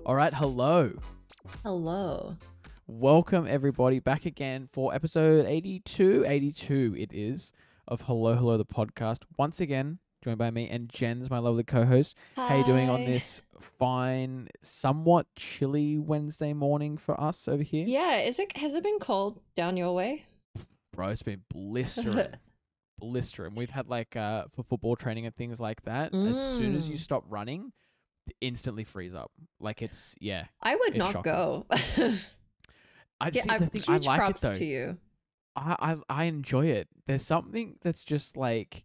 All right, hello. Hello. Welcome everybody back again for episode 82. 82 it is of Hello Hello the podcast. Once again, joined by me and Jenz, my lovely co-host. How you doing on Hi. this fine, somewhat chilly Wednesday morning for us over here? Yeah, has it been cold down your way? Bro, it's been blistering. Blistering. We've had for football training and things like that. As soon as you Mm. stop running, instantly freeze up. Like it's I would it's not shocking. go. I Yeah, see the thing. I huge like it props though. to you. I enjoy it. There's something that's just like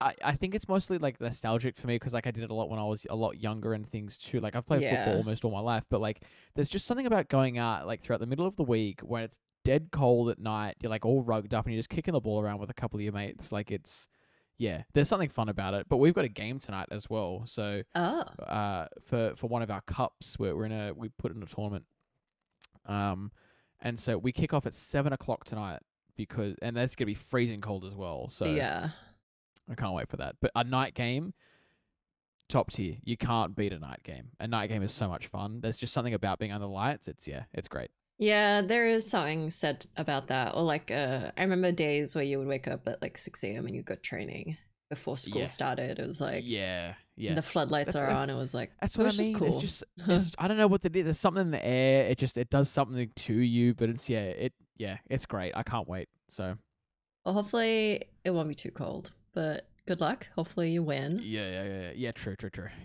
I think it's mostly like nostalgic for me because like I did it a lot when I was a lot younger and things too. Like I've played football Yeah. almost all my life, but like there's just something about going out like throughout the middle of the week when it's dead cold at night. You're like all rugged up and you're just kicking the ball around with a couple of your mates. Like it's there's something fun about it. But we've got a game tonight as well. So Oh. for one of our cups, we put in a tournament. And so we kick off at 7 o'clock tonight and that's gonna be freezing cold as well. So Yeah. I can't wait for that. But a night game, top tier. You can't beat a night game. A night game is so much fun. There's just something about being under lights. It's great. Yeah, there is something said about that. Or I remember days where you would wake up at like 6 a.m. and you go training before school Yeah. started. It was like Yeah. the floodlights are on. It was like, That's it what I was just mean. cool. I don't know what it is. There's something in the air. It does something to you. But it's great. I can't wait. So Well, hopefully it won't be too cold, but good luck. Hopefully you win. yeah. True.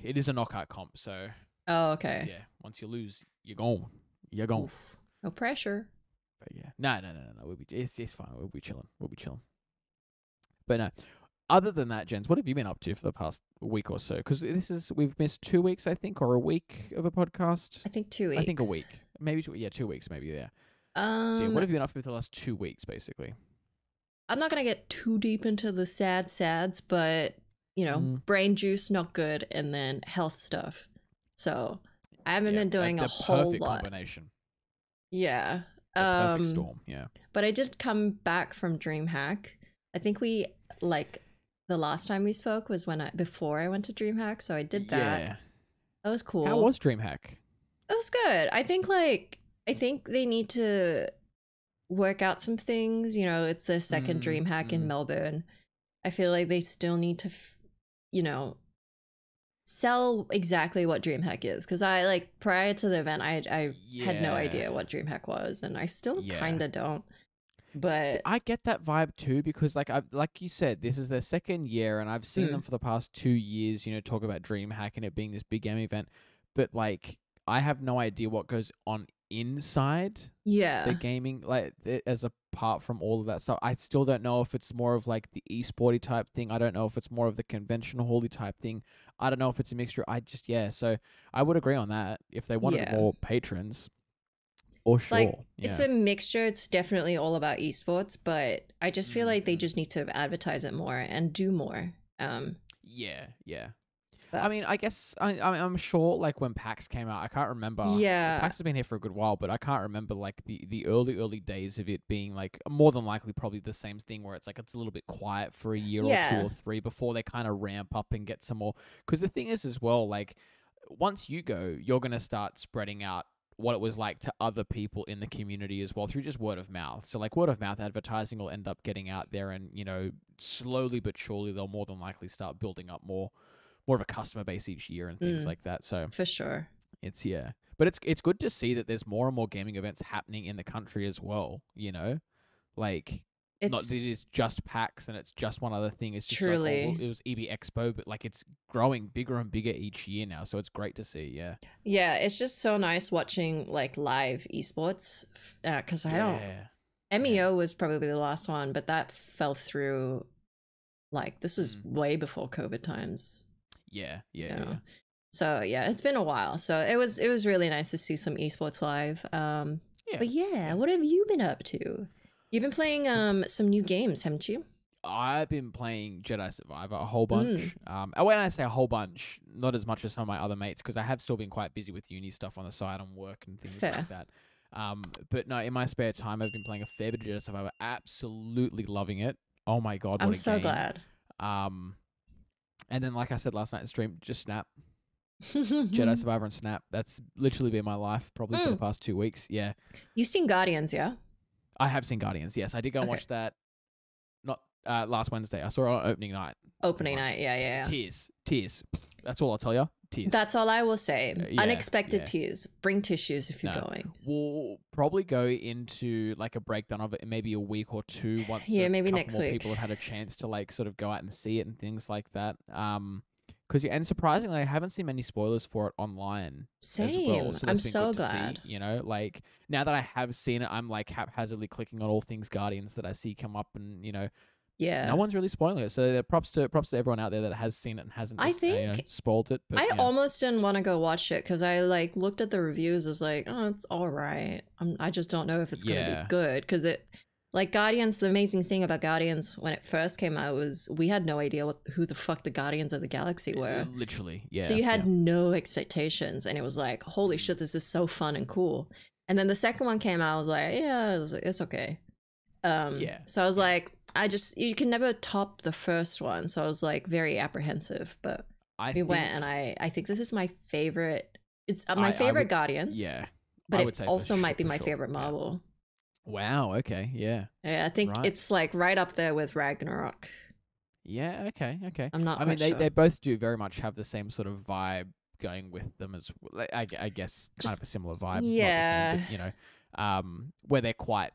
It is a knockout comp. So Oh, okay. once you lose, you're gone. You're gone. Oof. No pressure. But yeah, no. It's fine. We'll be chilling. But no. Other than that, Jens, what have you been up to for the past week or so? Because we've missed 2 weeks, I think, or a week of a podcast. I think 2 weeks. I think a week, maybe 2 weeks, maybe. Yeah. So what have you been up to for the last 2 weeks, basically? I'm not gonna get too deep into the sads, but brain juice not good, and then health stuff. So I haven't been doing a whole perfect lot. combination. Yeah. The perfect storm. Yeah. But I did come back from DreamHack. I think the last time we spoke was before I went to DreamHack, so I did that. Yeah. That was cool. How was DreamHack? It was good. I think they need to work out some things. It's their second DreamHack in Melbourne. I feel like they still need to, sell exactly what DreamHack is. Because prior to the event, I had no idea what DreamHack was, and I still kind of don't. But see, I get that vibe too because like you said, this is their second year, and I've seen them for the past 2 years. Talk about DreamHack and it being this big game event, but like I have no idea what goes on inside the gaming as apart from all of that stuff. I still don't know if it's more of like the esporty type thing. I don't know if it's more of the conventional hally type thing. I don't know if it's a mixture. So I would agree on that if they wanted more patrons. Or sure. It's a mixture. It's definitely all about esports, but I just feel like they just need to advertise it more and do more. Yeah. But I mean, I guess I'm sure like when PAX came out, I can't remember. Yeah. PAX has been here for a good while, but I can't remember like the early days of it being like more than likely probably the same thing where it's like it's a little bit quiet for a year or 2 or 3 before they kind of ramp up and get some more. Because the thing is as well, like once you go, you're gonna start spreading out what it was like to other people in the community as well through just word of mouth. So like word of mouth advertising will end up getting out there, and slowly but surely they'll more than likely start building up more of a customer base each year and things like that. So for sure, but it's good to see that there's more and more gaming events happening in the country as well. Like not that it is just PAX and it's just one other thing. It's just truly it was EB Expo, but like it's growing bigger and bigger each year now. So it's great to see. Yeah, it's just so nice watching like live esports because I don't. MEO was probably the last one, but that fell through. Like this is way before COVID times. Yeah. So yeah, it's been a while. So it was really nice to see some esports live. But yeah, what have you been up to? You've been playing some new games, haven't you? I've been playing Jedi Survivor a whole bunch. When I say a whole bunch, not as much as some of my other mates, because I have still been quite busy with uni stuff on the side and work and things like that. But no, in my spare time, I've been playing a fair bit of Jedi Survivor. Absolutely loving it. Oh my god, what a game. I'm so glad. And then, like I said last night in stream, just Snap. Jedi Survivor and Snap. That's literally been my life probably for the past 2 weeks. Yeah. You've seen Guardians, yeah? I have seen Guardians. Yes, I did go and watch that. Not last Wednesday. I saw it on opening night. Opening night, yeah. Tears. That's all I'll tell you. Tears. That's all I will say. Unexpected tears. Bring tissues if you're going. We'll probably go into like a breakdown of it in maybe a week or two once maybe next week people have had a chance to like sort of go out and see it and things like that. And surprisingly, I haven't seen many spoilers for it online. Same. As well, so I'm so glad. See, like now that I have seen it, I'm like haphazardly clicking on all things Guardians that I see come up, and no one's really spoiling it. So props to everyone out there that has seen it and hasn't. I think spoiled it. But, I almost didn't want to go watch it because I like looked at the reviews. I was like, oh, it's all right. I just don't know if it's gonna be good because it. Like Guardians, the amazing thing about Guardians when it first came out was we had no idea who the fuck the Guardians of the Galaxy were. Literally, yeah. So you had no expectations, and it was like, holy shit, this is so fun and cool. And then the second one came out, I was like, it's okay. So I was like, you can never top the first one. So I was like very apprehensive, but we went, and I think this is my favorite. It's my favorite Guardians. Yeah, but it also might be my favorite Marvel. Wow. Okay. Yeah. Yeah, I think it's like right up there with Ragnarok. Yeah. Okay. I'm not. I mean, sure. they both do very much have the same sort of vibe going with them as well. I guess kind of a similar vibe. Yeah. Not the same, but, where they're quite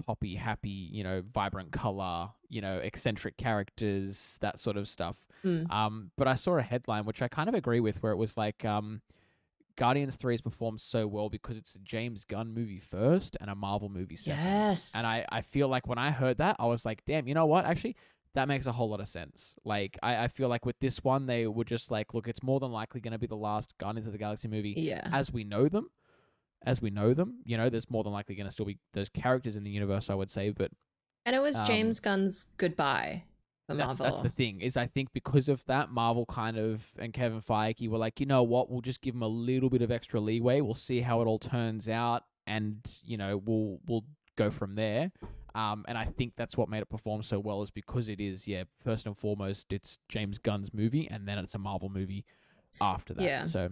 poppy, happy, vibrant color, eccentric characters, that sort of stuff. But I saw a headline which I kind of agree with, where it was like Guardians 3 has performed so well because it's a James Gunn movie first and a Marvel movie second. Yes. And I feel like when I heard that, I was like, damn, you know what? Actually, that makes a whole lot of sense. Like, I feel like with this one, they were just like, look, it's more than likely going to be the last Guardians of the Galaxy movie as we know them. There's more than likely going to still be those characters in the universe, I would say. And it was James Gunn's goodbye. That's the thing, is I think because of that, Marvel and Kevin Feige were like, you know what, we'll just give him a little bit of extra leeway. We'll see how it all turns out, and we'll go from there. And I think that's what made it perform so well, is because it is, first and foremost, it's James Gunn's movie, and then it's a Marvel movie after that. Yeah. So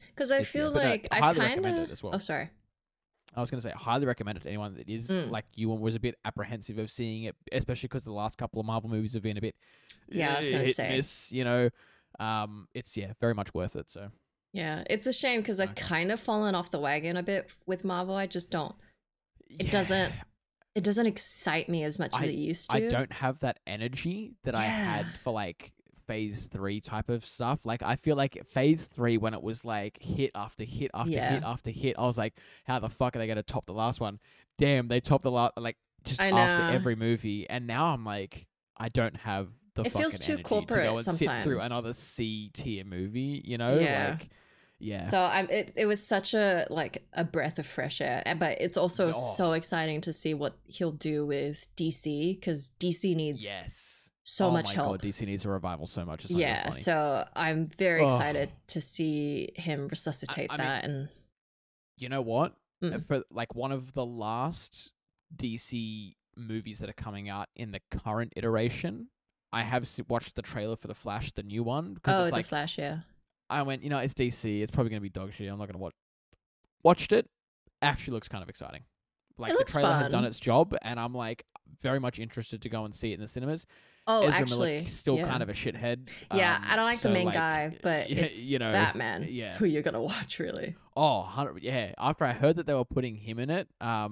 because I feel like I've kind of as well. Oh, sorry. I was going to say, highly recommend it to anyone that is like you and was a bit apprehensive of seeing it, especially because the last couple of Marvel movies have been a bit I was going to say miss, it's very much worth it. So yeah, it's a shame because I've kind of fallen off the wagon a bit with Marvel. I just don't. It doesn't excite me as much as it used to. I don't have that energy that I had for like phase 3 type of stuff. Like I feel like phase 3, when it was like hit after hit after hit after hit, I was like, how the fuck are they going to top the last one? Damn, they topped the last, like just after every movie. And now I'm like, I don't have the fucking feels too energy corporate to go and sometimes. sit through another C tier movie, So it was such a breath of fresh air, but it's also so exciting to see what he'll do with DC, because DC needs so much help. God, DC needs a revival so much. It's funny. So I'm very excited to see him resuscitate that. And you know what? For like one of the last DC movies that are coming out in the current iteration, I have watched the trailer for The Flash, the new one. Oh, The Flash, yeah. I went, it's DC. It's probably going to be dog shit. I'm not going to watch. Watched it. Actually looks kind of exciting. Like the trailer has done its job, and I'm like very much interested to go and see it in the cinemas. Oh, Ezra actually, Miller, still kind of a shithead. Yeah, I don't like the main guy, but it's Batman who you're gonna watch, really. Oh, after I heard that they were putting him in it, I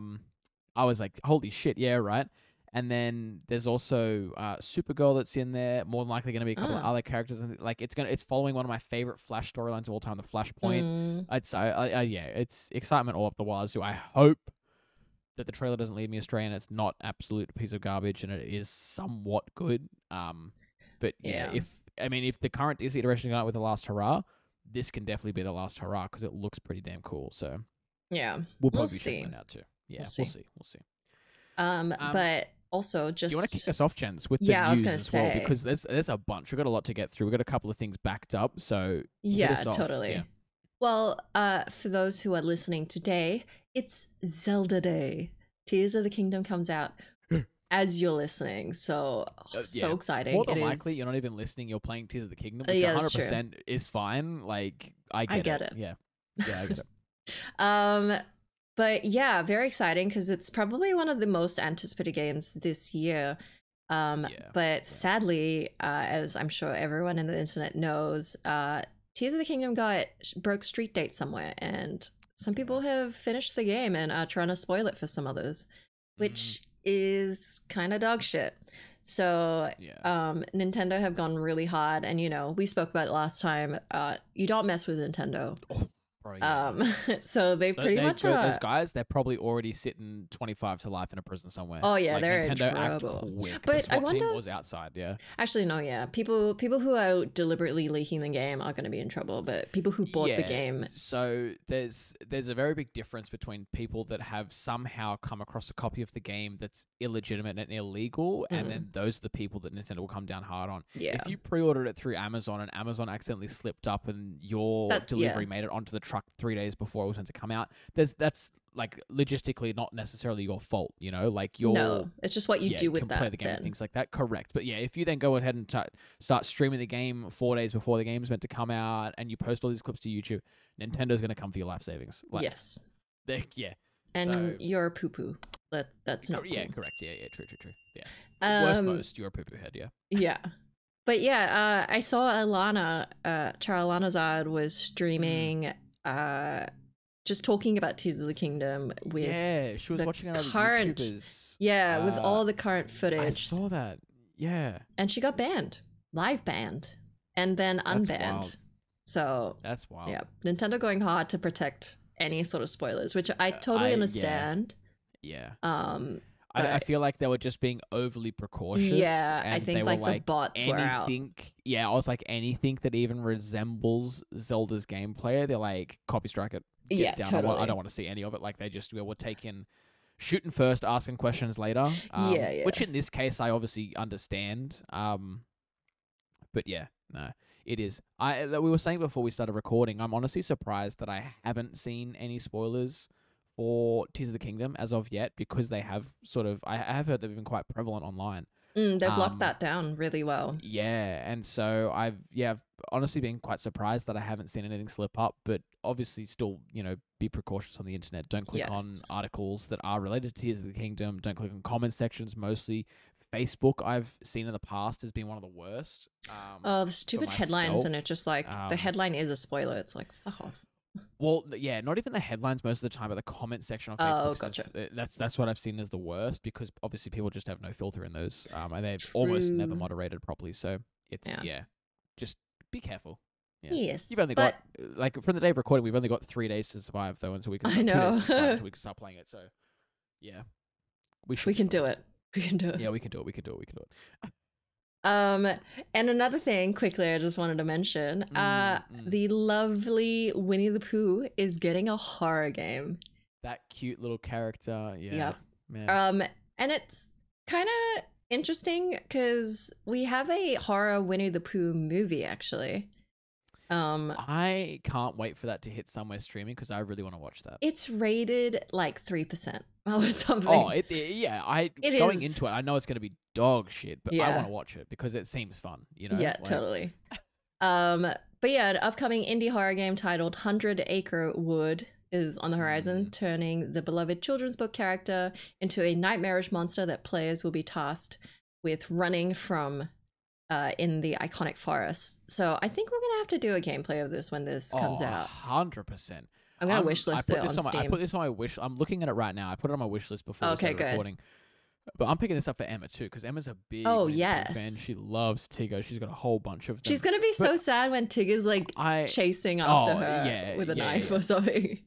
was like, holy shit, yeah, right. And then there's also Supergirl that's in there. More than likely going to be a couple of other characters, and like it's following one of my favorite Flash storylines of all time, the Flashpoint. It's excitement all up the wazoo. I hope that the trailer doesn't lead me astray and it's not absolute piece of garbage and it is somewhat good. But if the current DC iteration got out with the last hurrah, this can definitely be the last hurrah because it looks pretty damn cool. So we'll probably check that out too. Yeah, we'll see. But also, just do you want to kick us off, Jenz, with the news I was gonna say, well, because there's a bunch. We've got a lot to get through. We've got a couple of things backed up, so totally. Yeah. Well, for those who are listening today, it's Zelda Day. Tears of the Kingdom comes out as you're listening. So so exciting. More than likely, you're not even listening. You're playing Tears of the Kingdom, which 100% is fine. Like, I get it. Yeah, I get it. But yeah, very exciting because it's probably one of the most anticipated games this year. But sadly, as I'm sure everyone in the internet knows, Tears of the Kingdom broke street date somewhere, and some people have finished the game and are trying to spoil it for some others, which is kind of dog shit. So Nintendo have gone really hard, and we spoke about it last time. You don't mess with Nintendo. So they pretty much those guys, they're probably already sitting 25 to life in a prison somewhere. Oh yeah, like, they're Nintendo in trouble. But the SWAT team was outside. Actually, no, people who are deliberately leaking the game are going to be in trouble, but people who bought the game. So there's a very big difference between people that have somehow come across a copy of the game that's illegitimate and illegal, and then those are the people that Nintendo will come down hard on. If you pre-ordered it through Amazon and Amazon accidentally slipped up and your delivery made it onto the truck 3 days before it was meant to come out, that's like logistically not necessarily your fault, like it's just what you do with that. Play the game and things like that, correct. But if you then go ahead and start streaming the game 4 days before the game's meant to come out, and you post all these clips to YouTube, Nintendo's going to come for your life savings. Yes. And you're a poo-poo. That's not cool. Correct. True. Worst most, you're a poo-poo head. Yeah. But I saw Alana, Charizard was streaming, just talking about Tears of the Kingdom with she was watching other current YouTubers. with all the current footage. I saw that. And she got banned, live banned, and then unbanned. So that's wild. Yeah, Nintendo going hard to protect any sort of spoilers, which I totally understand. I feel like they were just being overly precautious. Yeah, I think like the bots were out. Yeah, I was like, anything that even resembles Zelda's gameplay, they're like, copy strike it. Get down. Totally. I don't want to see any of it. Like, they just were taking shooting first, asking questions later. Which in this case, I obviously understand. But no, it is. We were saying before we started recording, I'm honestly surprised that I haven't seen any spoilers for Tears of the Kingdom as of yet, because they have I have heard they've been quite prevalent online. They've locked that down really well. And so I've honestly been quite surprised that I haven't seen anything slip up, but obviously still, be precautious on the internet. Don't click on articles that are related to Tears of the Kingdom. Don't click on comment sections. Mostly Facebook, I've seen in the past, has been one of the worst. The stupid headlines, and it just like the headline is a spoiler. It's like, fuck off. Well, not even the headlines most of the time, but the comment section on Facebook. Oh, gotcha. That's what I've seen as the worst, because obviously people just have no filter in those, and they're almost never moderated properly. So it's just be careful. Yes, you've only got from the day of recording, we've only got 3 days to survive though, until we can. 2 days to survive until we can start playing it. So we can do it. We can do it. Yeah, we can do it. And another thing, quickly, I just wanted to mention, the lovely Winnie the Pooh is getting a horror game. That cute little character, Yep. Man. And it's kind of interesting because we have a horror Winnie the Pooh movie, actually. I can't wait for that to hit somewhere streaming, because I really want to watch that. It's rated like 3% or something. Oh, going into it, I know it's going to be dog shit, but I want to watch it because it seems fun, Yeah, totally. But an upcoming indie horror game titled 100 Acre Wood is on the horizon, turning the beloved children's book character into a nightmarish monster that players will be tasked with running from in the iconic forest. So I think we're going to have to do a gameplay of this when this comes out. 100%. I'm going to wishlist it on Steam. I put this on my wish. I'm looking at it right now. I put it on my wish list before we started recording. But I'm picking this up for Emma too, because Emma's a big fan. She loves Tigger. She's got a whole bunch of them. She's going to be so sad when Tigger's like chasing after her with a knife or something.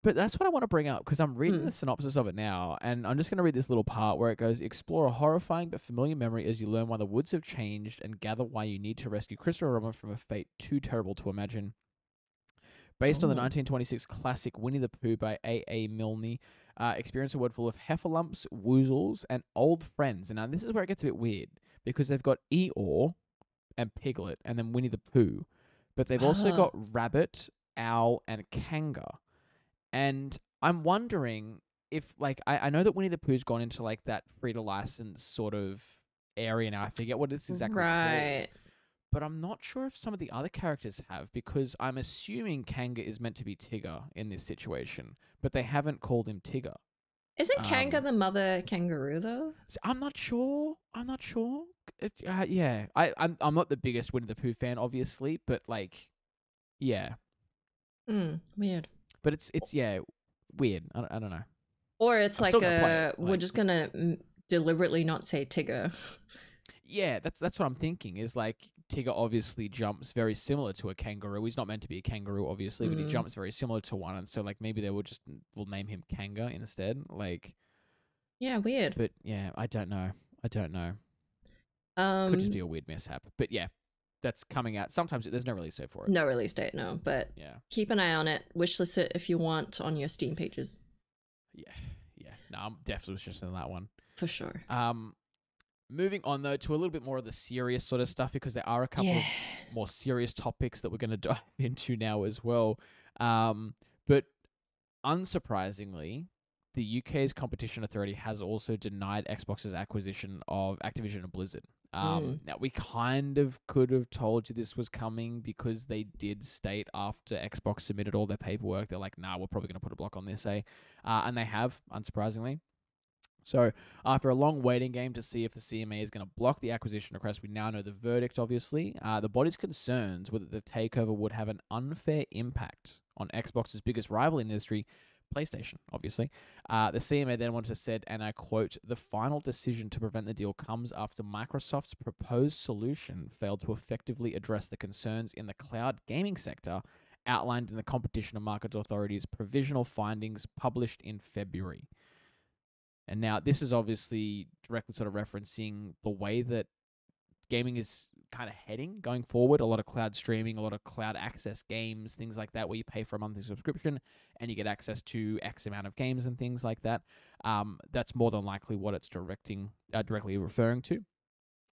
But that's what I want to bring up, because I'm reading the synopsis of it now, and I'm just going to read this little part where it goes, explore a horrifying but familiar memory as you learn why the woods have changed and gather why you need to rescue Christopher Robin from a fate too terrible to imagine. Based on the 1926 classic Winnie the Pooh by A.A. Milne, experience a world full of heffalumps, woozles, and old friends. And now this is where it gets a bit weird, because they've got Eeyore and Piglet and then Winnie the Pooh, but they've also got Rabbit, Owl, and Kanga. And I'm wondering, if like I know that Winnie the Pooh's gone into like that free to license sort of area now. I forget what it's exactly called. But I'm not sure if some of the other characters have, because I'm assuming Kanga is meant to be Tigger in this situation, but they haven't called him Tigger. Isn't Kanga the mother kangaroo though? I'm not sure. Yeah, I'm not the biggest Winnie the Pooh fan, obviously, but like, yeah. Weird. But it's weird. I don't know. Or it's like we're just gonna deliberately not say Tigger. Yeah, that's what I'm thinking. Is like Tigger obviously jumps very similar to a kangaroo. He's not meant to be a kangaroo, obviously, but he jumps very similar to one, and so like maybe they will name him Kanga instead. Like, yeah, weird. But yeah, I don't know. Could just be a weird mishap. But yeah, that's coming out. Sometimes there's no release date for it. No release date, no. But yeah, keep an eye on it. Wishlist it if you want on your Steam pages. Yeah. No, I'm definitely interested in that one for sure. Moving on, though, to a little bit more of the serious sort of stuff, because there are a couple of more serious topics that we're going to dive into now as well. But unsurprisingly, the UK's Competition Authority has also denied Xbox's acquisition of Activision and Blizzard. Now, we kind of could have told you this was coming, because they did state after Xbox submitted all their paperwork, they're like, nah, we're probably going to put a block on this, and they have, unsurprisingly. So, after a long waiting game to see if the CMA is going to block the acquisition request, we now know the verdict, obviously. The body's concerns were that the takeover would have an unfair impact on Xbox's biggest rival in the industry, PlayStation, obviously. The CMA then wanted to said, and I quote, "The final decision to prevent the deal comes after Microsoft's proposed solution failed to effectively address the concerns in the cloud gaming sector outlined in the Competition and Market Authority's provisional findings published in February." And now this is obviously directly sort of referencing the way that gaming is kind of heading going forward. A lot of cloud streaming, a lot of cloud access games, things like that, where you pay for a monthly subscription and you get access to X amount of games and things like that. That's more than likely what it's directly referring to.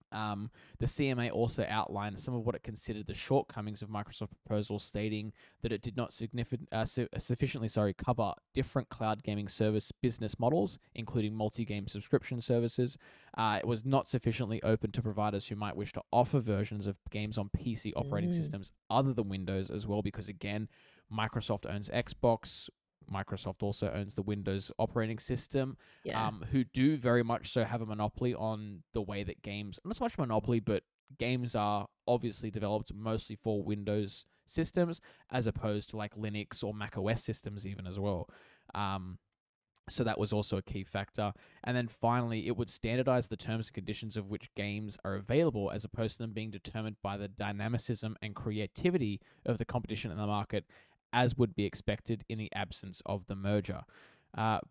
The CMA also outlined some of what it considered the shortcomings of Microsoft's proposal, stating that it did not sufficiently cover different cloud gaming service business models, including multi-game subscription services. It was not sufficiently open to providers who might wish to offer versions of games on PC operating systems other than Windows as well, because again, Microsoft owns Xbox. Microsoft also owns the Windows operating system, who do very much so have a monopoly on the way that games, not so much a monopoly, but games are obviously developed mostly for Windows systems, as opposed to like Linux or Mac OS systems even as well. So that was also a key factor. And then finally, it would standardize the terms and conditions of which games are available, as opposed to them being determined by the dynamicism and creativity of the competition in the market, as would be expected in the absence of the merger.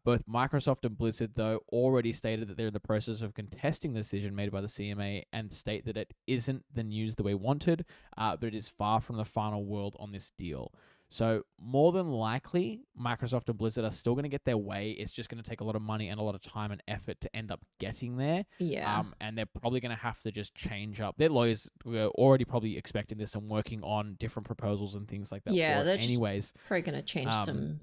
Both Microsoft and Blizzard, though, already stated that they're in the process of contesting the decision made by the CMA, and state that it isn't the news that we wanted, but it is far from the final word on this deal. So more than likely, Microsoft and Blizzard are still going to get their way. It's just going to take a lot of money and a lot of time and effort to end up getting there. Yeah. And they're probably going to have to just change up. Their lawyers were already probably expecting this and working on different proposals and things like that. Yeah, they're anyways. Probably going to change some.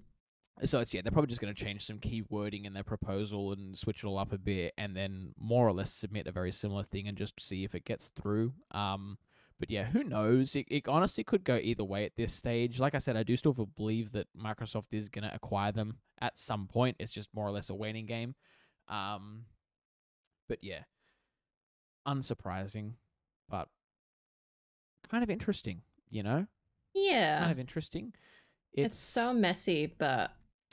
So they're probably just going to change some key wording in their proposal and switch it all up a bit, and then more or less submit a very similar thing and just see if it gets through. But yeah, who knows? It honestly could go either way at this stage. Like I said, I do still believe that Microsoft is going to acquire them at some point. It's just more or less a waiting game. But yeah, unsurprising, but kind of interesting, you know? Yeah. Kind of interesting. It's so messy, but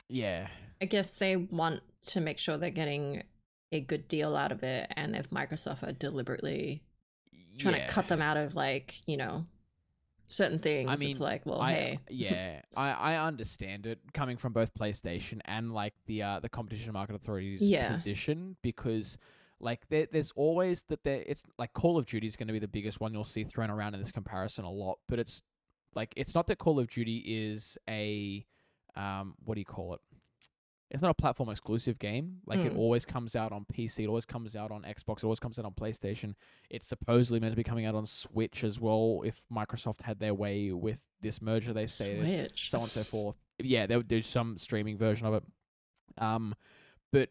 yeah, I guess they want to make sure they're getting a good deal out of it. And if Microsoft are deliberately trying to cut them out of, like, you know, certain things, I mean, it's like, well, hey. Yeah, I understand it coming from both PlayStation and like the Competition and Market Authority's position, because like there's always it's like Call of Duty is going to be the biggest one you'll see thrown around in this comparison a lot, but it's like, it's not that Call of Duty is a what do you call it? It's not a platform exclusive game. Like it always comes out on PC, it always comes out on Xbox, it always comes out on PlayStation. It's supposedly meant to be coming out on Switch as well, if Microsoft had their way with this merger, they say. Switch. So on and so forth. Yeah, they would do some streaming version of it. but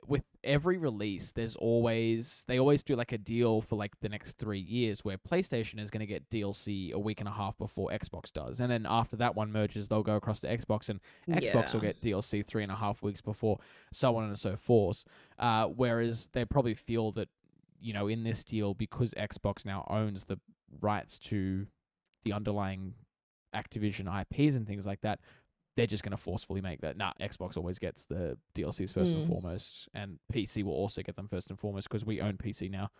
with every release, they always do like a deal for like the next 3 years where PlayStation is going to get DLC a week and a half before Xbox does. And then after that one merges, they'll go across to Xbox, and Xbox will get DLC 3.5 weeks before, so on and so forth. Whereas they probably feel that, in this deal, because Xbox now owns the rights to the underlying Activision IPs and things like that, they're just going to forcefully make that. Xbox always gets the DLCs first and foremost, and PC will also get them first and foremost because we own PC now.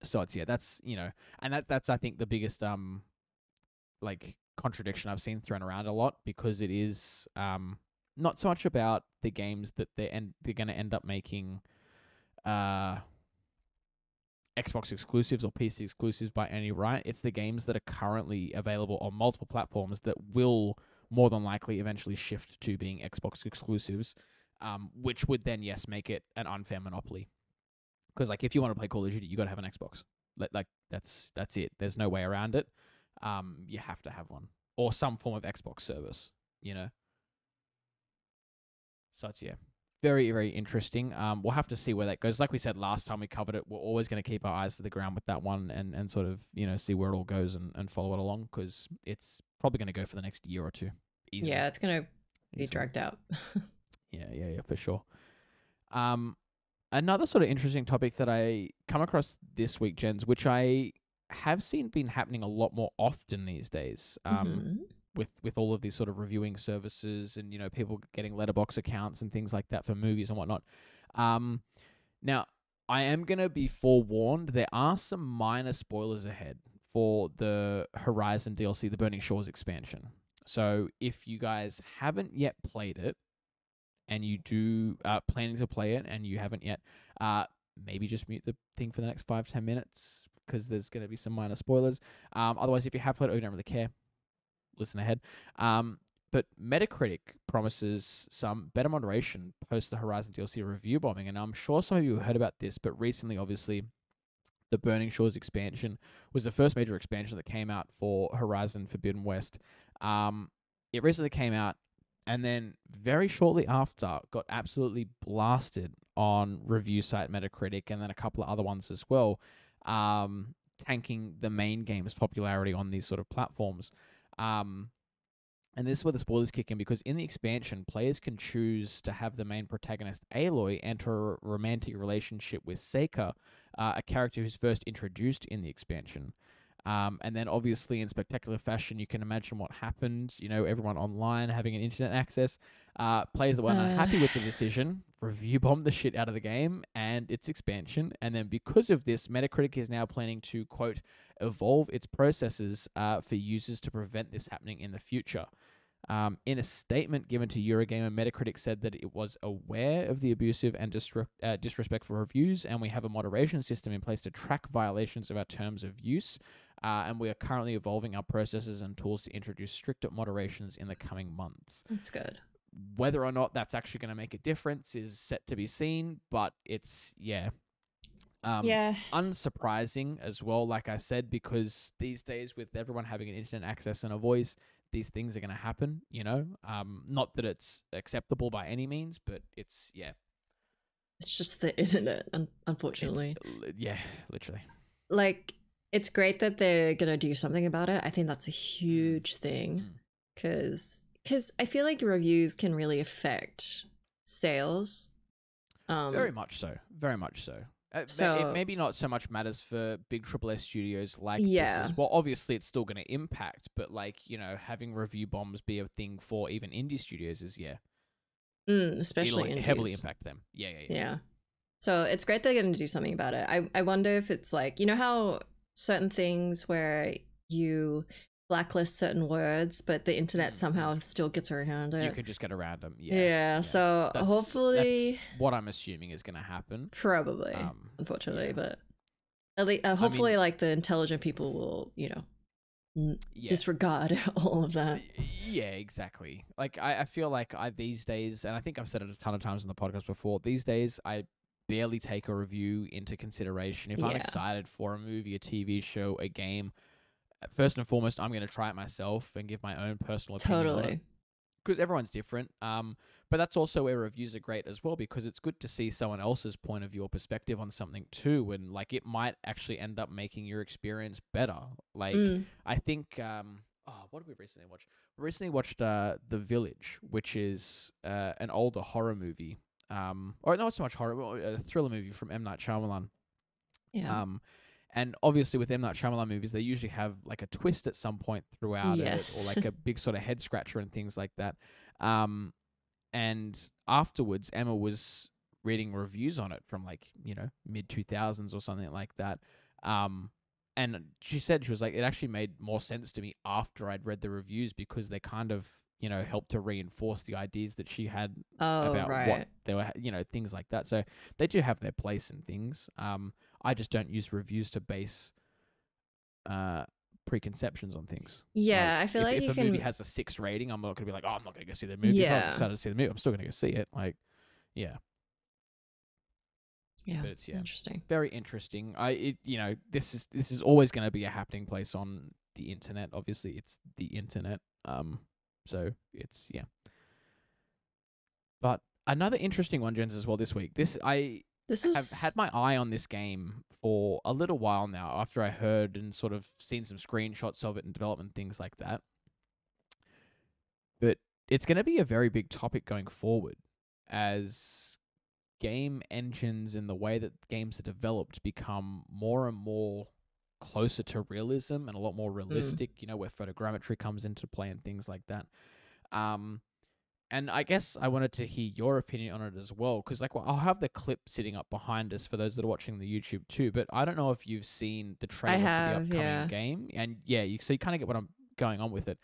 So it's that's and that's I think the biggest like contradiction I've seen thrown around a lot, because it is not so much about the games that they're going to end up making Xbox exclusives or PC exclusives by any right. It's the games that are currently available on multiple platforms that will more than likely eventually shift to being Xbox exclusives, which would then, yes, make it an unfair monopoly. Because like if you want to play Call of Duty, you got to have an Xbox. Like that's it. There's no way around it. You have to have one or some form of Xbox service. So it's very, very interesting. We'll have to see where that goes. Like we said last time we covered it, we're always going to keep our eyes to the ground with that one and sort of, see where it all goes and follow it along, because it's probably going to go for the next year or two. Easily. Yeah, it's going to be dragged out. Yeah, for sure. Another sort of interesting topic that I come across this week, Jenz, which I have seen been happening a lot more often these days. With all of these sort of reviewing services and, people getting letterbox accounts and things like that for movies and whatnot. Now, I am going to be forewarned. There are some minor spoilers ahead for the Horizon DLC, the Burning Shores expansion. So if you guys haven't yet played it and you do planning to play it and you haven't yet, maybe just mute the thing for the next 5-10 minutes, because there's going to be some minor spoilers. Otherwise, if you have played it or you don't really care, listen ahead. But Metacritic promises some better moderation post the Horizon DLC review bombing, and I'm sure some of you have heard about this, but recently, obviously, the Burning Shores expansion was the first major expansion that came out for Horizon Forbidden West. It recently came out, and then very shortly after, got absolutely blasted on review site Metacritic, and then a couple of other ones as well, tanking the main game's popularity on these sort of platforms. And this is where the spoilers kick in, because in the expansion, players can choose to have the main protagonist, Aloy, enter a romantic relationship with Seika, a character who's first introduced in the expansion. And then obviously in spectacular fashion, you can imagine what happened. Everyone online having an internet access. Players that weren't unhappy with the decision review bombed the shit out of the game and its expansion. And then because of this, Metacritic is now planning to, quote, evolve its processes for users to prevent this happening in the future. In a statement given to Eurogamer, Metacritic said that it was aware of the abusive and disrespectful reviews, and we have a moderation system in place to track violations of our terms of use. And we are currently evolving our processes and tools to introduce stricter moderations in the coming months. That's good. Whether or not that's actually going to make a difference is set to be seen, but it's, unsurprising as well, like I said, because these days with everyone having an internet access and a voice, these things are going to happen, not that it's acceptable by any means, but it's, It's just the internet, unfortunately. Literally. Like, it's great that they're going to do something about it. I think that's a huge thing, because I feel like reviews can really affect sales. Very much so. Very much so. It maybe not so much matters for big AAA studios like this as well. Obviously, it's still going to impact, but having review bombs be a thing for even indie studios is especially it'll heavily impact them. Yeah. So it's great they're going to do something about it. I wonder if it's like, how certain things where you blacklist certain words, but the internet somehow still gets around it. You can just get around them. So hopefully that's what I'm assuming is going to happen. Probably, unfortunately, but at least hopefully, the intelligent people will, disregard all of that. Yeah, exactly. I feel like these days, and I think I've said it a ton of times in the podcast before, these days I barely take a review into consideration. If I'm excited for a movie, a TV show, a game, first and foremost, I'm going to try it myself and give my own personal opinion on it. because everyone's different. But that's also where reviews are great as well, because it's good to see someone else's point of view or perspective on something too, and like it might actually end up making your experience better. Like I think, what did we recently watch? We recently watched The Village, which is an older horror movie, or not so much horror, but a thriller movie from M. Night Shyamalan. Yeah. And obviously with M. Night Shyamalan movies, they usually have like a twist at some point throughout it, or like a big sort of head scratcher and things like that. And afterwards, Emma was reading reviews on it from like, mid 2000s or something like that. And she said, she was like, it actually made more sense to me after I'd read the reviews, because they kind of, helped to reinforce the ideas that she had about what they were, things like that. So they do have their place in things. I just don't use reviews to base preconceptions on things. Yeah, like, I feel like if a movie has a 6 rating, I'm not going to be like, I'm not going to go see the movie. Yeah. If I'm excited to see the movie, I'm still going to go see it. Like, yeah. Yeah, but it's interesting. Very interesting. This is always going to be a happening place on the internet. Obviously, it's the internet. So it's But another interesting one, Jenz, as well this week. I've had my eye on this game for a little while now, after I heard and sort of seen some screenshots of it and development, things like that. But it's going to be a very big topic going forward, as game engines and the way that games are developed become more and more closer to realism and a lot more realistic, where photogrammetry comes into play and things like that. And I guess I wanted to hear your opinion on it as well, because I'll have the clip sitting up behind us for those that are watching the YouTube too, but I don't know if you've seen the trailer for the upcoming game. And so you kind of get what I'm going on with it.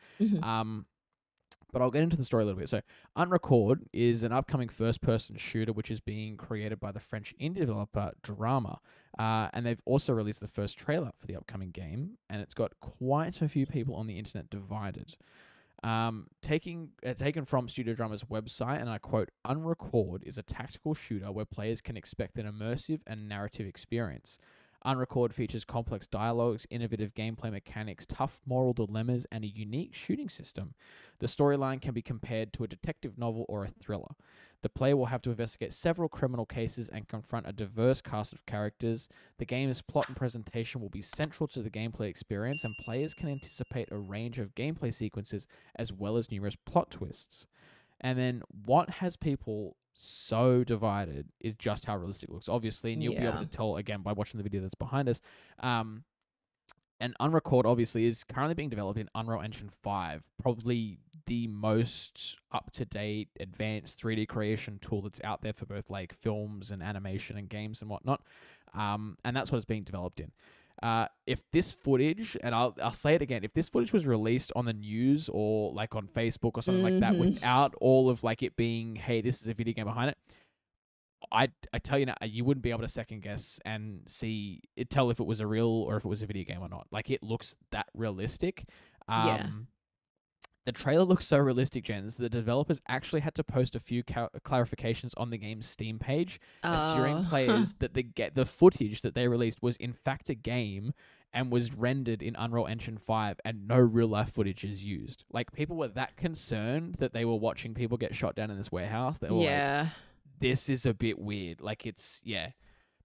But I'll get into the story a little bit. So Unrecord is an upcoming first-person shooter which is being created by the French indie developer Drama. And they've also released the first trailer for the upcoming game, and it's got quite a few people on the internet divided. Taken from Studio Drama's website, and I quote, Unrecord is a tactical shooter where players can expect an immersive and narrative experience. Unrecord features complex dialogues, innovative gameplay mechanics, tough moral dilemmas, and a unique shooting system. The storyline can be compared to a detective novel or a thriller. The player will have to investigate several criminal cases and confront a diverse cast of characters. The game's plot and presentation will be central to the gameplay experience, and players can anticipate a range of gameplay sequences as well as numerous plot twists. And then what has people so divided is just how realistic it looks, obviously, and you'll be able to tell again by watching the video that's behind us. And Unrecord obviously is currently being developed in Unreal Engine 5, probably the most up-to-date, advanced 3D creation tool that's out there for both like films and animation and games and whatnot. And that's what it's being developed in. If this footage, and I'll say it again, if this footage was released on the news or like on Facebook or something like that, without all of like it being, hey, this is a video game behind it, I tell you now, you wouldn't be able to second guess and tell if it was a real or if it was a video game or not. Like, it looks that realistic. The trailer looks so realistic, Jens. The developers actually had to post a few clarifications on the game's Steam page, assuring players that the footage that they released was in fact a game and was rendered in Unreal Engine 5, and no real-life footage is used. Like, people were that concerned that they were watching people get shot down in this warehouse. They were like, this is a bit weird. Like,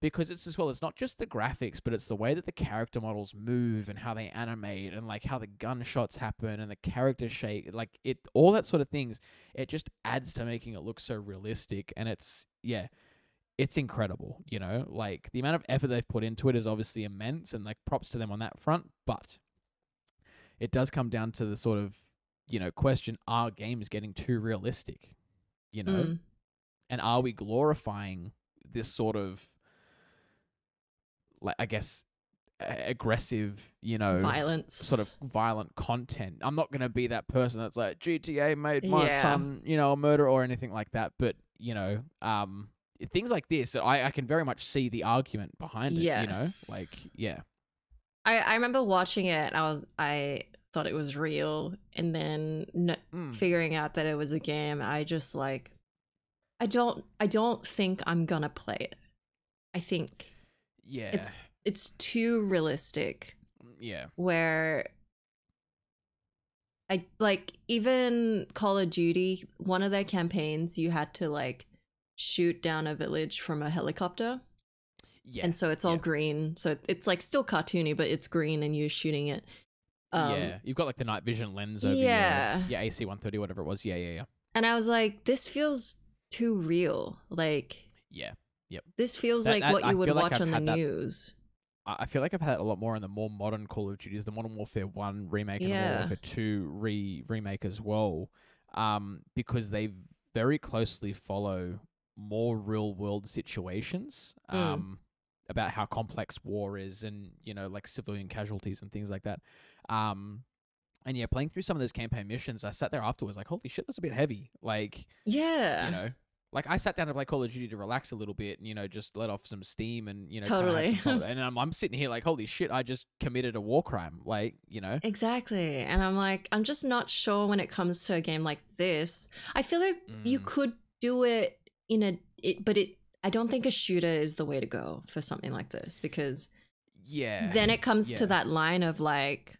because it's as well, it's not just the graphics, but it's the way that the character models move and how they animate and like how the gunshots happen and the character shape, like all that sort of things. It just adds to making it look so realistic, and it's incredible. Like, the amount of effort they've put into it is obviously immense, and like props to them on that front. But it does come down to the sort of question: are games getting too realistic? And are we glorifying this sort of, like, I guess, aggressive, violence, sort of violent content? I'm not going to be that person that's like, GTA made my son, a murderer or anything like that. But, things like this, I can very much see the argument behind it, I remember watching it, I thought it was real, and then figuring out that it was a game. I just like, I don't think I'm gonna play it. I think it's too realistic. Yeah. Where I like even Call of Duty, one of their campaigns, you had to like shoot down a village from a helicopter. Yeah. And so it's all green. So it's like still cartoony, but it's green and you're shooting it. Yeah. You've got like the night vision lens over your AC-130, whatever it was. Yeah. And I was like, this feels too real. Like, yeah. Yep. This feels like what you would watch on the news. I feel like I've had it a lot more in the more modern Call of Duties, the Modern Warfare 1 remake and the Modern Warfare 2 remake as well, because they very closely follow more real-world situations about how complex war is and, you know, like civilian casualties and things like that. And yeah, playing through some of those campaign missions, I sat there afterwards like, holy shit, that's a bit heavy. Like, you know, like I sat down to play Call of Duty to relax a little bit and, you know, just let off some steam and, you know, totally. And I'm sitting here like, holy shit, I just committed a war crime. Like, you know, exactly. And I'm like, I'm just not sure when it comes to a game like this. I feel like you could do it but I don't think a shooter is the way to go for something like this, because then it comes to that line of like,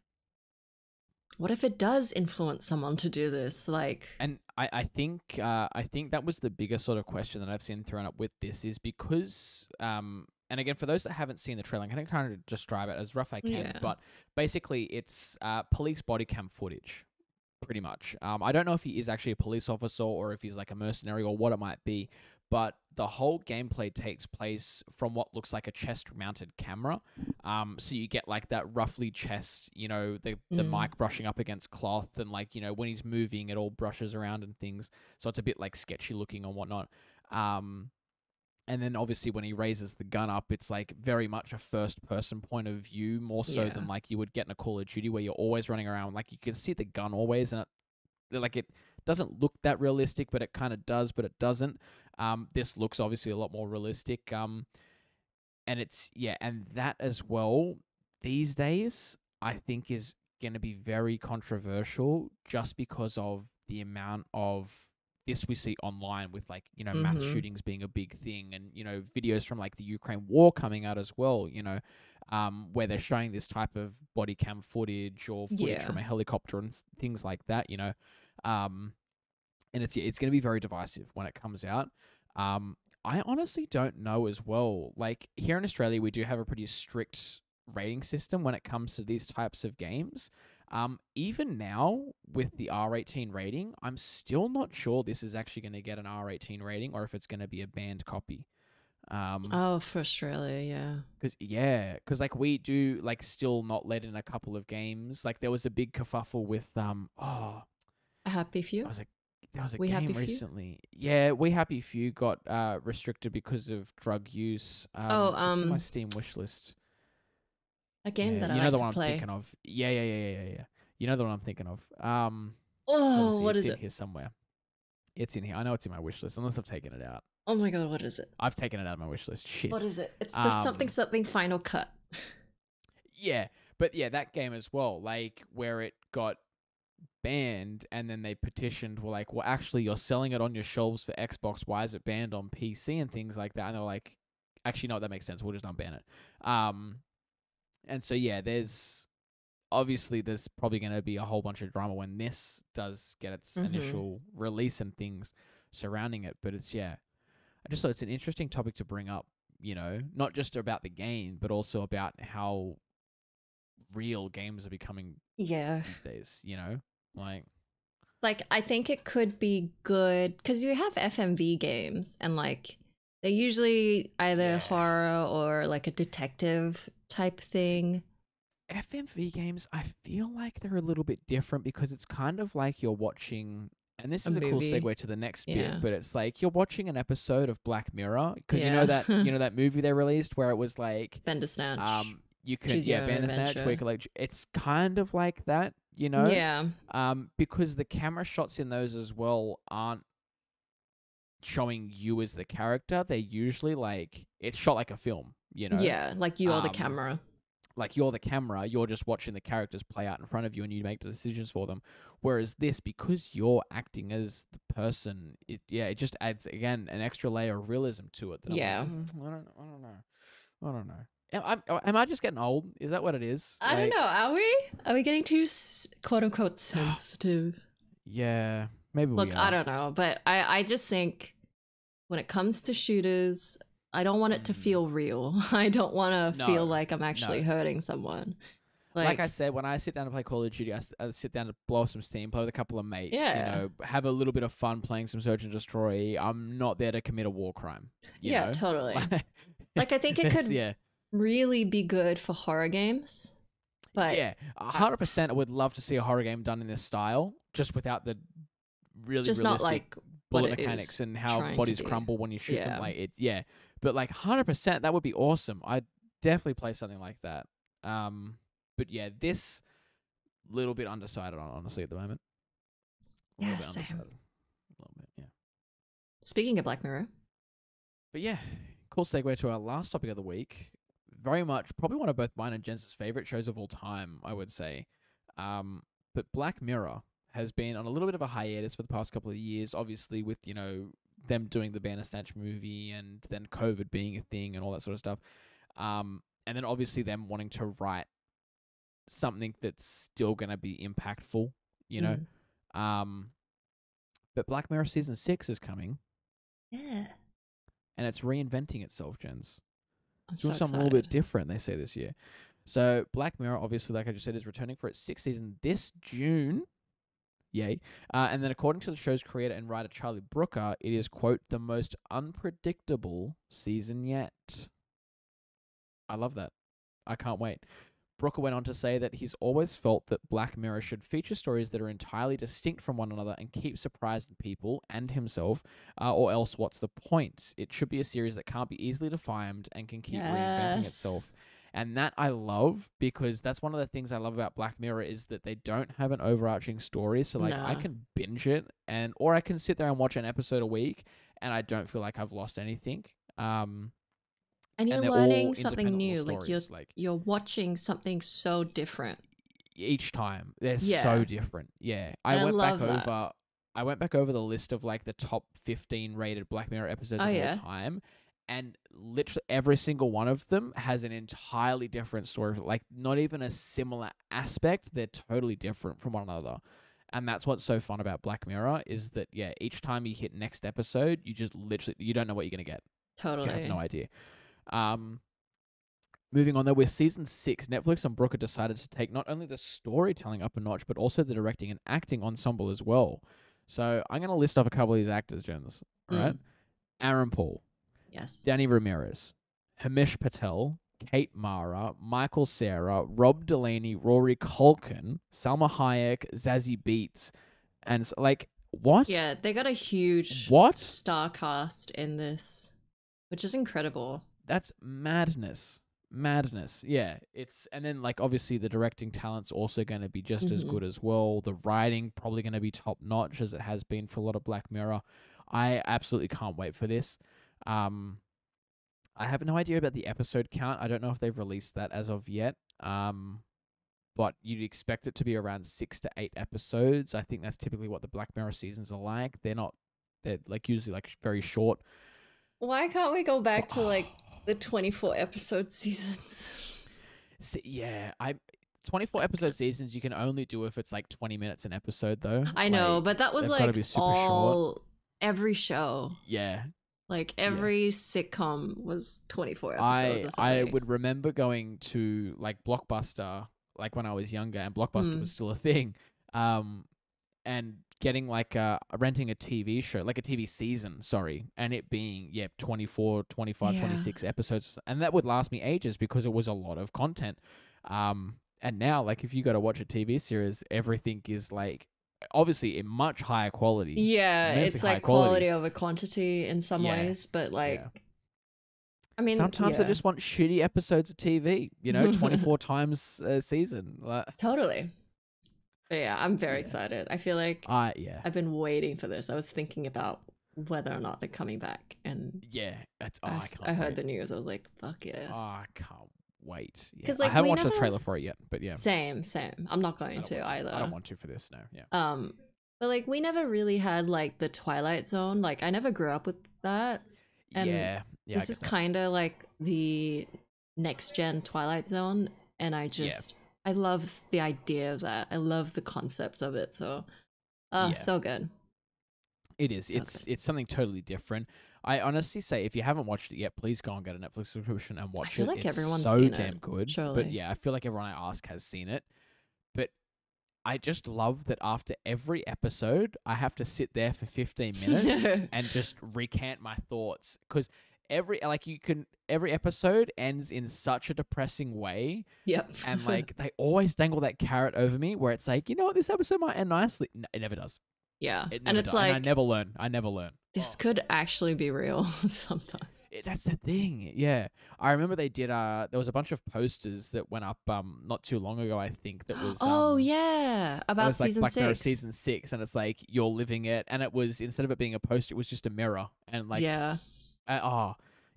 what if it does influence someone to do this? Like, and I think that was the biggest sort of question that I've seen thrown up with this is because and again, for those that haven't seen the trailer, I'm going to kind of describe it as rough I can, but basically it's police body cam footage, pretty much. I don't know if he is actually a police officer or if he's like a mercenary or what it might be, but the whole gameplay takes place from what looks like a chest-mounted camera. So you get like that roughly chest, you know, the mic brushing up against cloth, and like, you know, when he's moving, it all brushes around and things. So it's a bit like sketchy looking and whatnot. And then obviously when he raises the gun up, it's like very much a first-person point of view, more so than like you would get in a Call of Duty where you're always running around. Like you can see the gun always, and it doesn't look that realistic, but it kind of does, but it doesn't. This looks obviously a lot more realistic. And it's, and that as well, these days, I think is going to be very controversial just because of the amount of this we see online with like, you know, mass shootings being a big thing, and, you know, videos from like the Ukraine war coming out as well, you know, where they're showing this type of body cam footage or footage from a helicopter and things like that, you know. And it's going to be very divisive when it comes out. I honestly don't know as well. Like here in Australia, we do have a pretty strict rating system when it comes to these types of games. Even now with the R18 rating, I'm still not sure this is actually going to get an R18 rating or if it's going to be a banned copy. For Australia, because like we do like still not let in a couple of games. Like there was a big kerfuffle with A Happy Few. There was a game recently. Yeah, We Happy Few got restricted because of drug use. It's on my Steam wishlist. A game that I like to play. You know the one I'm thinking of. Yeah. You know the one I'm thinking of. What is it? It's in here somewhere. It's in here. I know it's in my wishlist, unless I've taken it out. Oh my god, what is it? I've taken it out of my wishlist. Shit. What is it? It's the something Final Cut. Yeah, but yeah, that game as well. Like where it got banned and then they petitioned, were like, well, actually you're selling it on your shelves for Xbox, why is it banned on PC and things like that? And they're like, actually no, that makes sense, we'll just unban it. And so yeah, there's probably going to be a whole bunch of drama when this does get its initial release and things surrounding it. But it's I just thought it's an interesting topic to bring up, you know, not just about the game but also about how real games are becoming these days, you know. Like I think it could be good because you have FMV games and like they're usually either horror or like a detective type thing. FMV games, I feel like they're a little bit different because it's kind of like you're watching, and this is a cool segue to the next bit, but it's like you're watching an episode of Black Mirror because you know that movie they released where it was like Bandersnatch. You could Bandersnatch where you could like, it's kind of like that, you know? Yeah. Because the camera shots in those as well aren't showing you as the character. They're usually like, it's shot like a film, you know? Yeah, like you are the camera. Like you're the camera, you're just watching the characters play out in front of you and you make the decisions for them. Whereas this, because you're acting as the person, it just adds, again, an extra layer of realism to it. That I don't know. Am I just getting old? Is that what it is? I don't know. Are we? Are we getting too quote unquote sensitive? Yeah, maybe Look, we are. I don't know, but I just think when it comes to shooters, I don't want it to feel real. I don't want to feel like I'm actually hurting someone. Like I said, when I sit down to play Call of Duty, I sit down to blow some steam, play with a couple of mates, you know, have a little bit of fun playing some Search and Destroy. I'm not there to commit a war crime. You know? Totally. Like I think it could really be good for horror games. But yeah, 100%. I would love to see a horror game done in this style, just without the really just realistic not like bullet mechanics and how bodies crumble when you shoot them. Like but like 100%, that would be awesome. I'd definitely play something like that. But yeah, this little bit undecided on, honestly, at the moment. A little bit undecided. A little bit, yeah. Speaking of Black Mirror. But yeah, cool segue to our last topic of the week. Very much, probably one of both mine and Jenz's favorite shows of all time, I would say. But Black Mirror has been on a little bit of a hiatus for the past couple of years, obviously with, you know, them doing the Bandersnatch movie and then COVID being a thing and all that sort of stuff. And then obviously them wanting to write something that's still going to be impactful, you know. But Black Mirror Season 6 is coming. Yeah. And it's reinventing itself, Jenz. It's doing something a little bit different, they say, this year. So Black Mirror, obviously, like I just said, is returning for its 6th season this June. Yay. And then according to the show's creator and writer Charlie Brooker, it is, quote, the most unpredictable season yet. I love that. I can't wait. Brooker went on to say that he's always felt that Black Mirror should feature stories that are entirely distinct from one another and keep surprising people and himself, or else what's the point? It should be a series that can't be easily defined and can keep reinventing itself. And that I love, because that's one of the things I love about Black Mirror is that they don't have an overarching story. So like I can binge it or I can sit there and watch an episode a week and I don't feel like I've lost anything. And you're learning something new. You're watching something so different. Each time. They're so different. Yeah. I went back over the list of like the top 15 rated Black Mirror episodes of all time. And literally every single one of them has an entirely different story. Like not even a similar aspect. They're totally different from one another. And that's what's so fun about Black Mirror is that, each time you hit next episode, you just literally, you don't know what you're going to get. Totally. You have no idea. Moving on though, with season 6, Netflix and Brooker decided to take not only the storytelling up a notch, but also the directing and acting ensemble as well. So I'm going to list off a couple of these actors, Jenz. All right. Aaron Paul. Yes. Danny Ramirez. Hamish Patel. Kate Mara. Michael Cera. Rob Delaney. Rory Culkin. Salma Hayek. Zazie Beetz. And it's like, what? Yeah, they got a huge star cast in this, which is incredible. That's madness. Yeah, and then like obviously the directing talent's also going to be just as good as well. The writing probably going to be top notch as it has been for a lot of Black Mirror. I absolutely can't wait for this. I have no idea about the episode count. I don't know if they've released that as of yet. But you'd expect it to be around 6 to 8 episodes. I think that's typically what the Black Mirror seasons are like. They're like usually like very short. Why can't we go back to like the 24 episode seasons? 24 episode seasons you can only do if it's like 20 minutes an episode though. I know, but that was like every show. Yeah. Like every sitcom was 24 episodes or something. I would remember going to like Blockbuster like when I was younger and Blockbuster was still a thing. And getting like renting a TV show, like a TV season, and it being 24, 25, 26 episodes, and that would last me ages because it was a lot of content. And now like if you got to watch a TV series, everything is like obviously in much higher quality. Yeah, it's like quality over quantity in some ways, but like I mean, sometimes I just want shitty episodes of TV, 24 times a season. Totally. But yeah, I'm very excited. I feel like I've been waiting for this. I was thinking about whether or not they're coming back, and I heard the news. I was like, "Fuck yes!" Oh, I can't wait. Because I haven't watched the trailer for it yet, but yeah, same. I'm not going to either. I don't want to for this. No, yeah. But like we never really had like the Twilight Zone. Like I never grew up with that. And this is kind of like the next gen Twilight Zone, and I love the idea of that. I love the concepts of it. So, so good. It is. It's something totally different. I honestly say, if you haven't watched it yet, please go and get a Netflix subscription and watch it. I feel like everyone's so seen damn it, good. surely. But yeah, I feel like everyone I ask has seen it. But I just love that after every episode, I have to sit there for 15 minutes and just recant my thoughts. Because every episode ends in such a depressing way. Yep. And like they always dangle that carrot over me where it's like, you know what, this episode might end nicely. No, it never does. Yeah. And it's like, and I never learn. This could actually be real sometimes. That's the thing. Yeah. I remember they did there was a bunch of posters that went up not too long ago, I think, that was about season 6. Season 6, and it's like you're living it, and it was, instead of it being a poster, it was just a mirror, and like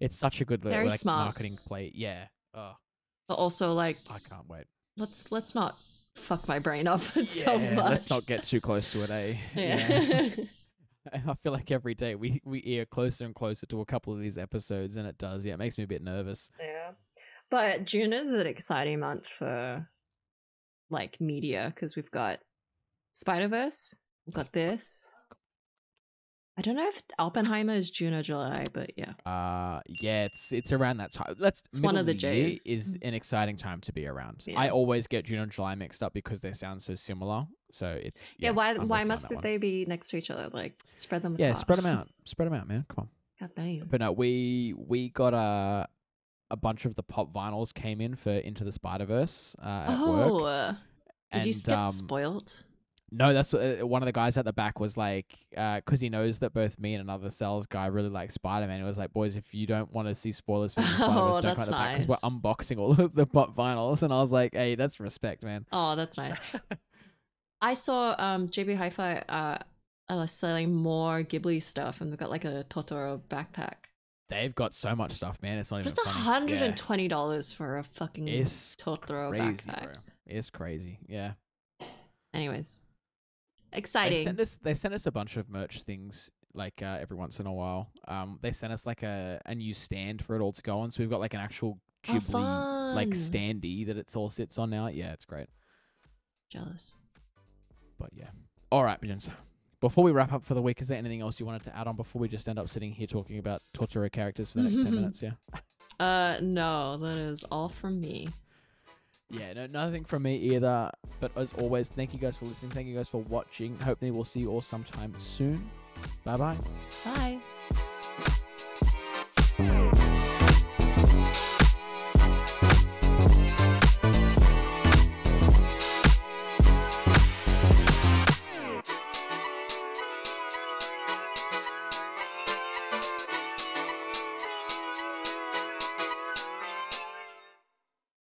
it's such a good very like smart marketing play. Yeah. But also like I can't wait. Let's not fuck my brain up so much. Let's not get too close to it, eh? Yeah. I feel like every day we ear closer and closer to a couple of these episodes, and it does. Yeah, it makes me a bit nervous. Yeah. But June is an exciting month for like media, because we've got Spider-Verse, we've got this. I don't know if Oppenheimer is June or July, but yeah. It's around that time. It's one of the J's. Is an exciting time to be around. Yeah. I always get June and July mixed up because they sound so similar. So it's why must they be next to each other? Like spread them apart. Spread them out, man. Come on. God damn. But no, we got a bunch of the pop vinyls came in for Into the Spider-Verse at work. Did you get spoiled? No, that's what, one of the guys at the back was like, because he knows that both me and another sales guy really like Spider-Man. He was like, boys, if you don't want to see spoilers for the Spider-Verse, don't come at the back, because we're unboxing all of the pop vinyls. And I was like, hey, that's respect, man. Oh, that's nice. I saw JB Hi-Fi selling more Ghibli stuff, and they've got like a Totoro backpack. They've got so much stuff, man. It's not even funny. Just $120 for a fucking Totoro backpack. Bro. It's crazy, yeah. Anyways. Exciting. They sent us a bunch of merch things like every once in a while. They sent us like a new stand for it all to go on. So we've got like an actual Ghibli like standee that it all sits on now. Yeah, it's great. Jealous. But yeah. All right, Jenz. Before we wrap up for the week, is there anything else you wanted to add on before we just end up sitting here talking about Totoro characters for the next 10 minutes? Yeah. No, that is all from me. Yeah, no, nothing from me either. But as always, thank you guys for listening. Thank you guys for watching. Hopefully we'll see you all sometime soon. Bye-bye. Bye.